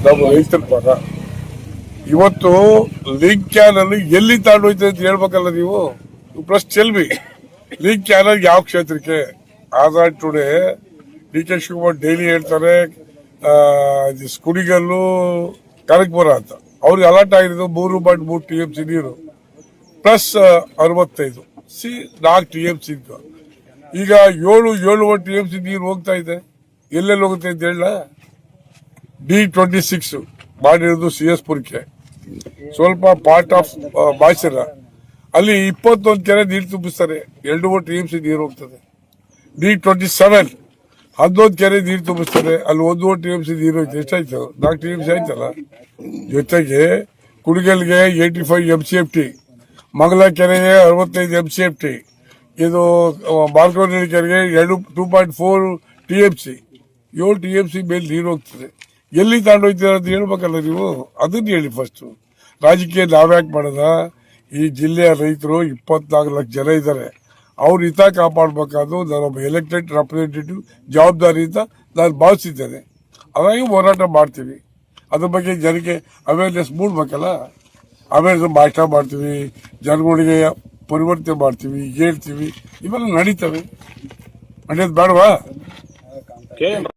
ನಮ್ಮ ರೈತರ ಪರ. ಇವತ್ತು ಲಿಂಕ್ ಕ್ಯಾನಲ್ ಎಲ್ಲಿ ತಗೊಂಡೋಯ್ತು ಅಂತ ಹೇಳ್ಬೇಕಲ್ಲ ನೀವು. ಪ್ಲಸ್ ಚೆಲ್ವಿ ಲಿಂಕ್ ಕ್ಯಾನಲ್ ಯಾವ ಕ್ಷೇತ್ರಕ್ಕೆ? Aadhaar today D K Shivakumar daily ಹೇಳ್ತಾರೆ ಕುಡಿಗಲ್ಲು ಕನಕಪುರ ಅಂತ. ಅವ್ರಿಗೆ ಅಲರ್ಟ್ ಆಗಿರೋದು 3.3 TMC ನೀರು ಪ್ಲಸ್ 65 4 TMC. ಈಗ 7.7 TMC ನೀರು ಹೋಗ್ತಾ ಇದೆ. ಎಲ್ಲೆಲ್ಲಿ ಹೋಗುತ್ತೆ ಅಂತ ಹೇಳ. D26 ಮಾಡಿರೋದು CS ಪುರಕ್ಕೆ, ಸ್ವಲ್ಪ ಪಾರ್ಟ್ ಆಫ್ ಬಾಯ್ಸರ ಅಲ್ಲಿ 21 ಕೆರೆ ನೀರು ತುಂಬಿಸ್ತಾರೆ. 2 TMC ನೀರು ಹೋಗ್ತದೆ. D27 11 ಕೆರೆ ನೀರು ತುಂಬಿಸ್ತಾರೆ. ಅಲ್ಲಿ 1 TMC ನೀರು ಹೋಯ್ತು. ಎಷ್ಟಾಯ್ತು? 4 TMC ಆಯ್ತಲ್ಲ. ಜೊತೆಗೆ ಕುಡಿಗಲ್ಗೆ 85 MCFT, ಮಂಗಲ ಕೆರೆಗೆ 65 MCFT, ಇದು ಮಾರ್ಕೋನಹಳ್ಳಿ ಕೆರೆಗೆ 2.4 TMC, 7 TMC ಮೇಲೆ ನೀರು ಹೋಗ್ತದೆ. ಎಲ್ಲಿ ತಗೊಂಡೋಗ್ತೀರ ಅಂತ ಹೇಳ್ಬೇಕಲ್ಲ ನೀವು. ಅದನ್ನ ಹೇಳಿ ಫಸ್ಟ್. ರಾಜಕೀಯ ನಾವ್ಯಾಕೆ ಮಾಡೋದ? ಈ ಜಿಲ್ಲೆಯ ರೈತರು 24 ಲಕ್ಷ ಜನ ಇದ್ದಾರೆ. ಅವ್ರ ಹಿತ ಕಾಪಾಡಬೇಕಾದ್ರು ನಾನೊಬ್ಬ ಎಲೆಕ್ಟೆಡ್ ರೆಪ್ರೆಸೆಂಟೇಟಿವ್ ಜವಾಬ್ದಾರಿ ಅಂತ ನಾನು ಭಾವಿಸಿದ್ದೇನೆ. ಹಾಗಾಗಿ ಹೋರಾಟ ಮಾಡ್ತೀವಿ. ಅದ್ರ ಬಗ್ಗೆ ಜನಕ್ಕೆ ಅವೇರ್ನೆಸ್ ಮೂಡಬೇಕಲ್ಲ. ಅವೇರ್ನೆಸ್ ಭಾಷಣ ಮಾಡ್ತೀವಿ, ಜನಗಳಿಗೆ ಪರಿವರ್ತನೆ ಮಾಡ್ತೀವಿ, ಹೇಳ್ತೀವಿ. ಇವೆಲ್ಲ ನಡೀತವೆ. ನಡೆಯೋದು ಬೇಡವಾ?